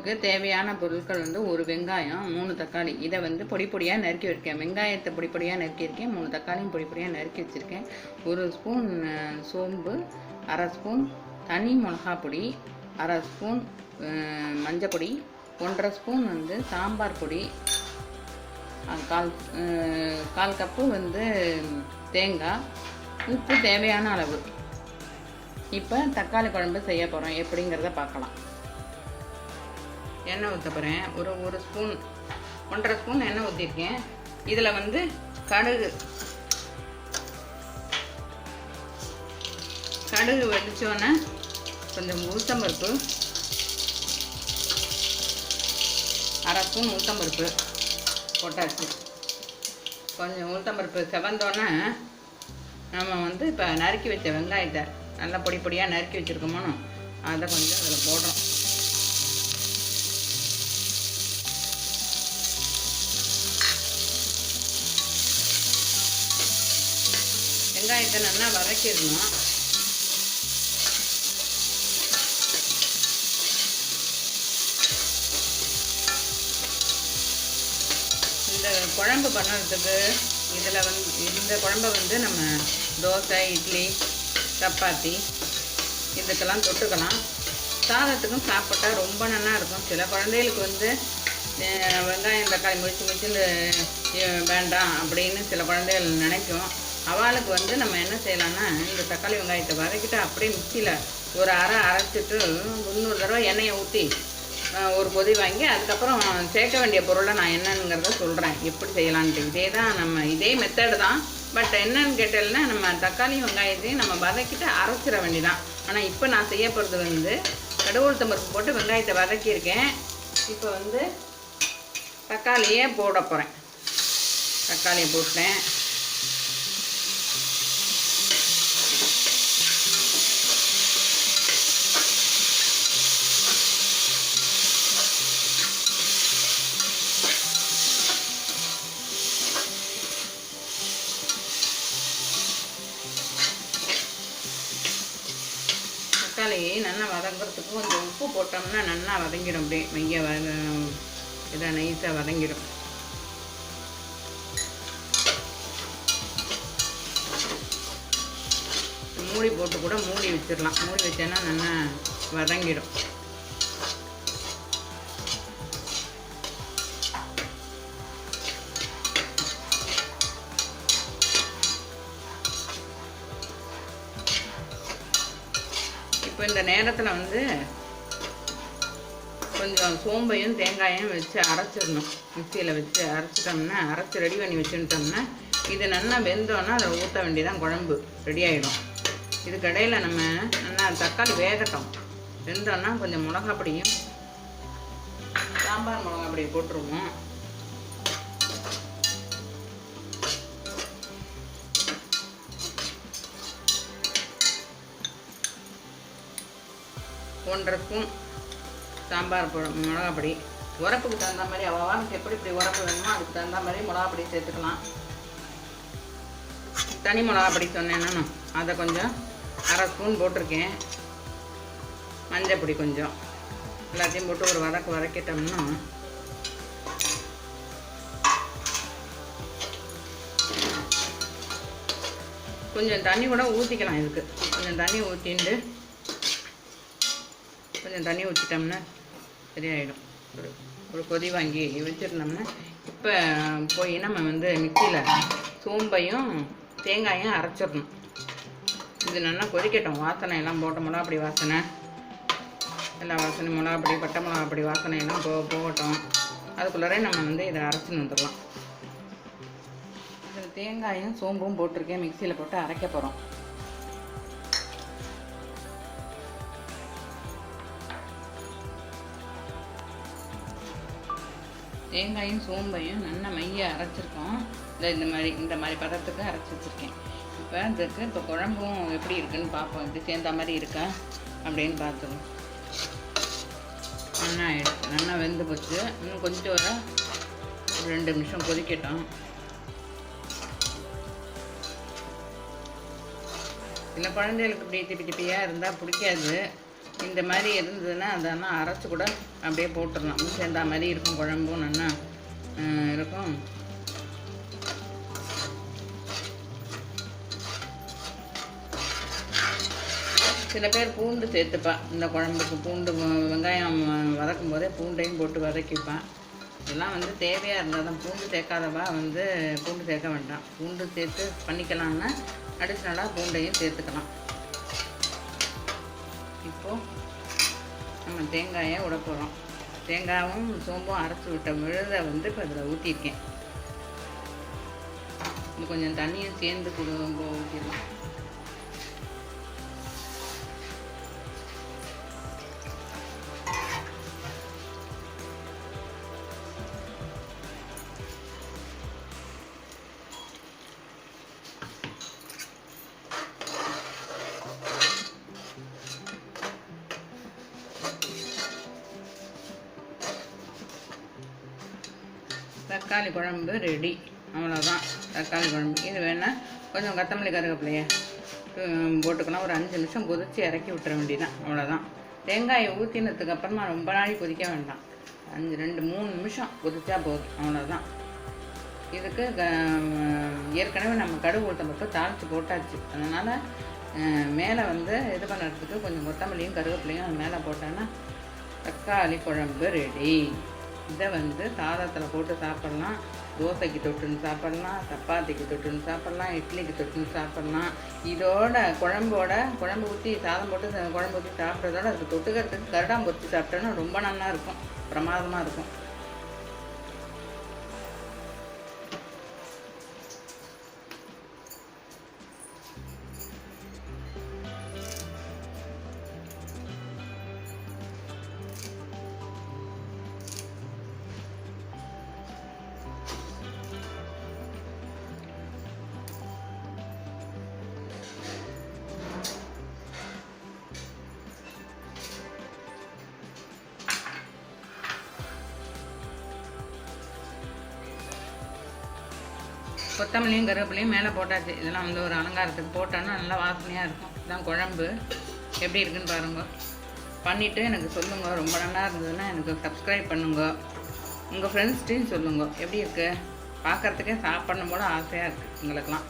குழம்புக்கு தேவையான பொருட்கள் வந்து ஒரு வெங்காயம், 3 தக்காளி. இதை வந்து பொடி பொடியாக நறுக்கி வச்சுருக்கேன். வெங்காயத்தை பொடி பொடியாக நறுக்கியிருக்கேன். 3 தக்காளியும் பொடி பொடியாக நறுக்கி வச்சுருக்கேன். 1 ஸ்பூன் சோம்பு, 1/2 ஸ்பூன் தனி மிளகா பொடி, 1/2 ஸ்பூன் மஞ்சள் பொடி, 1/2 ஸ்பூன் வந்து சாம்பார் பொடி, கால் கப்பு வந்து தேங்காய், உப்பு தேவையான அளவு. இப்போ தக்காளி குழம்பு செய்ய போகிறோம். எப்படிங்கிறத பார்க்கலாம். எண்ணெய் ஊற்ற போகிறேன். ஒரு ஸ்பூன் 1/2 ஸ்பூன் எண்ணெய் ஊற்றிருக்கேன். இதில் வந்து கடுகு வெடிச்சோன்னே கொஞ்சம் உளுத்தம்பருப்பு, 1/2 ஸ்பூன் உளுத்தம்பருப்பு போட்டாச்சு. கொஞ்சம் உளுத்தம்பருப்பு செவந்தோன்னே நம்ம வந்து இப்போ நறுக்கி வச்ச வெங்காயத்தை நல்லா பொடி பொடியாக நறுக்கி வச்சுருக்கோமோ அதை கொஞ்சம் அதில் போடுறோம். வெங்காயத்தை நல்லா வதக்கிடணும். இந்த குழம்பு பண்ணுறதுக்கு இதில் வந்து இந்த குழம்பை வந்து நம்ம தோசை, இட்லி, சப்பாத்தி இதுக்கெல்லாம் தொட்டுக்கலாம். சாதத்துக்கும் சாப்பிட்டா ரொம்ப நல்லா இருக்கும். சில குழந்தைகளுக்கு வந்து வெங்காயம் தக்காளி முடிச்சுன்னு வேண்டாம் அப்படின்னு சில குழந்தைகள் நினைக்கும். அவளுக்கு வந்து நம்ம என்ன செய்யலாம்னா, இந்த தக்காளி வெங்காயத்தை வதக்கிட்டு அப்படியே மிக்சியில் ஒரு அரைச்சிட்டு 300 தடவை எண்ணெயை ஊற்றி ஒரு கொதி வாங்கி அதுக்கப்புறம் சேர்க்க வேண்டிய பொருளை நான் என்னங்கிறத சொல்கிறேன் எப்படி செய்யலான்ட்டு. இதே மெத்தடு தான். பட் என்னன்னு கேட்டேன்னா, நம்ம தக்காளி வெங்காயத்தையும் நம்ம வதக்கிட்டு அரைச்சிட வேண்டியதான். ஆனால் இப்போ நான் செய்ய போகிறது வந்து கடுகு உளுத்தம்பருப்பு போட்டு வெங்காயத்தை வதக்கியிருக்கேன். இப்போ வந்து தக்காளியே போட போகிறேன். தக்காளியை போட்டேன். தக்காளி நல்லா வதங்கிறதுக்கு கொஞ்சம் உப்பு போட்டோம்னா நல்லா வதங்கிடும். அப்படியே மைய இதை நைஸாக வதங்கிடும். மூடி போட்டு கூட மூடி வச்சிடலாம். மூடி வச்சேன்னா நல்லா வதங்கிடும். இப்போ இந்த நேரத்தில் வந்து கொஞ்சம் சோம்பையும் தேங்காயும் வச்சு அரைச்சிடணும். மிக்சியில் வச்சு அரைச்சிட்டோம்னா, அரைச்சி ரெடி பண்ணி வச்சுட்டோம்னா இது நல்லா வெந்தோன்னா அதை ஊற்ற வேண்டியதான். குழம்பு ரெடி ஆகிடும். இது கடையில் நம்ம நல்லா தக்காளி வேகட்டும். வெந்தோன்னா கொஞ்சம் மிளகா பொடியும் சாம்பார் மிளகா பொடி போட்டுருவோம். ஒன்றரை ஸ்பூன் சாம்பார் மிளகாப்பொடி. உரப்புக்கு தகுந்த மாதிரி அவனுக்கு எப்படி உரப்பு வேணுமோ அதுக்கு தகுந்த மாதிரி மிளகாப்பொடி சேர்த்துக்கலாம். தனி மிளகாப்பொடி சொன்னேன்னா அதை கொஞ்சம் 1/2 ஸ்பூன் போட்டிருக்கேன். மஞ்சள் பொடி கொஞ்சம், எல்லாத்தையும் போட்டு ஒரு வதக்கிட்டோம்னா கொஞ்சம் தண்ணி கூட ஊற்றிக்கலாம். இதுக்கு கொஞ்சம் தண்ணி ஊற்றிட்டு கொஞ்சம் தண்ணி ஊற்றிட்டோம்னா சரியாயிடும். ஒரு கொதி வாங்கி வச்சுருந்தோம்னா இப்போ போய் நம்ம வந்து மிக்சியில் சோம்பையும் தேங்காயும் அரைச்சிடணும். இது நல்லா கொதிக்கட்டும். வாசனை எல்லாம் போட்ட மிளகாப்பொடி வாசனை, எல்லா வாசனையும் மிளகாப்பொடி, பட்டை மிளகாப்பொடி வாசனை எல்லாம் போகட்டும். அதுக்குள்ளே நம்ம வந்து இதை அரைச்சின்னு வந்துடலாம். இதில் தேங்காயும் சோம்பும் போட்டிருக்கேன். மிக்சியில் போட்டு அரைக்க போகிறோம். தேங்காயும் சோம்பையும் நல்லா மைய அரைச்சிருக்கோம். இந்த மாதிரி பதத்துக்கு அரைச்சி வச்சுருக்கேன். இப்போ குழம்பும் எப்படி இருக்குன்னு பார்ப்போம். இது சேர்ந்த மாதிரி இருக்கா அப்படின்னு பார்த்துருவோம். நல்லா ஆகிடுச்சு. நல்லா வெந்து போச்சு. இன்னும் கொஞ்சம் ஒரு 2 நிமிஷம் கொதிக்கட்டும். சில குழந்தைகளுக்கு இப்படி திப்பி திப்பியாக இருந்தால் பிடிக்காது. இந்த மாதிரி இருந்ததுன்னா அதெல்லாம் அரைச்சி கூட அப்படியே போட்டுடலாம். சேர்ந்தா மாதிரி இருக்கும், குழம்பும் நல்லா இருக்கும். சில பேர் பூண்டு சேர்த்துப்பா இந்த குழம்புக்கு. பூண்டு வெங்காயம் வதக்கும் போதே பூண்டையும் போட்டு வதக்கிப்பான். இதெல்லாம் வந்து தேவையாக இருந்தால் தான். பூண்டு சேர்க்காதவா வந்து பூண்டு சேர்க்க வேண்டாம். பூண்டு சேர்த்து பண்ணிக்கலாம்னா அடிஷ்னலாக பூண்டையும் சேர்த்துக்கலாம். இப்போது நம்ம தேங்காயை விட போகிறோம். தேங்காயும் சோம்பும் அரைச்சி விட்ட விழுதை வந்து இப்போ இதில் ஊற்றிருக்கேன். இது கொஞ்சம் தண்ணியும் சேர்ந்து ஊற்றிடலாம். தக்காளி குழம்பு ரெடி. அவ்வளோதான் தக்காளி குழம்பு. இது வேணால் கொஞ்சம் கொத்தமல்லி கருவேப்பிலையை போட்டுக்கலாம். ஒரு 5 நிமிஷம் கொதித்து இறக்கி விட்டுற வேண்டியதான். அவ்வளோதான். தேங்காயை ஊற்றினதுக்கு அப்புறமா ரொம்ப நாளைக்கு கொதிக்க வேண்டாம். 2-3 நிமிஷம் கொதிச்சா போதும். அவ்வளோதான். இதுக்கு ஏற்கனவே நம்ம கடுகு உளுத்தம்பருப்பு தாளித்து போட்டாச்சு. அதனால் மேலே வந்து இது பண்ணுறதுக்கு கொஞ்சம் கொத்தமல்லியும் கருவேப்பிலையும் அது மேலே போட்டோன்னா தக்காளி குழம்பு ரெடி. இதை வந்து சாதத்தில் போட்டு சாப்பிட்லாம், தோசைக்கு தொட்டுன்னு சாப்பிட்லாம், சப்பாத்திக்கு தொட்டுன்னு சாப்பிட்லாம், இட்லிக்கு தொட்டுன்னு சாப்பிட்லாம். இதோட குழம்பு ஊற்றி சாதம் போட்டு குழம்பு ஊற்றி சாப்பிட்றதோட அதுக்கு தொட்டுக்கிறதுக்கு கருடாம்பருத்தி சாப்பிட்டோன்னா ரொம்ப நல்லா இருக்கும், பிரமாதமாக இருக்கும். கொத்தமல்லியும் கருவேப்பிலையும் மேலே போட்டாச்சு. இதெல்லாம் வந்து ஒரு அலங்காரத்துக்கு போட்டோன்னா நல்லா வாசனையாக இருக்கும். இதுதான் குழம்பு. எப்படி இருக்குன்னு பாருங்க. பண்ணிவிட்டு எனக்கு சொல்லுங்கள். ரொம்ப நல்லா இருந்ததுன்னா எனக்கு சப்ஸ்கிரைப் பண்ணுங்க. உங்கள் ஃப்ரெண்ட்ஸ்கிட்டையும் சொல்லுங்க எப்படி இருக்குது. பார்க்குறதுக்கே சாப்பிடணும் போல் ஆசையாக இருக்குது உங்களுக்கெல்லாம்.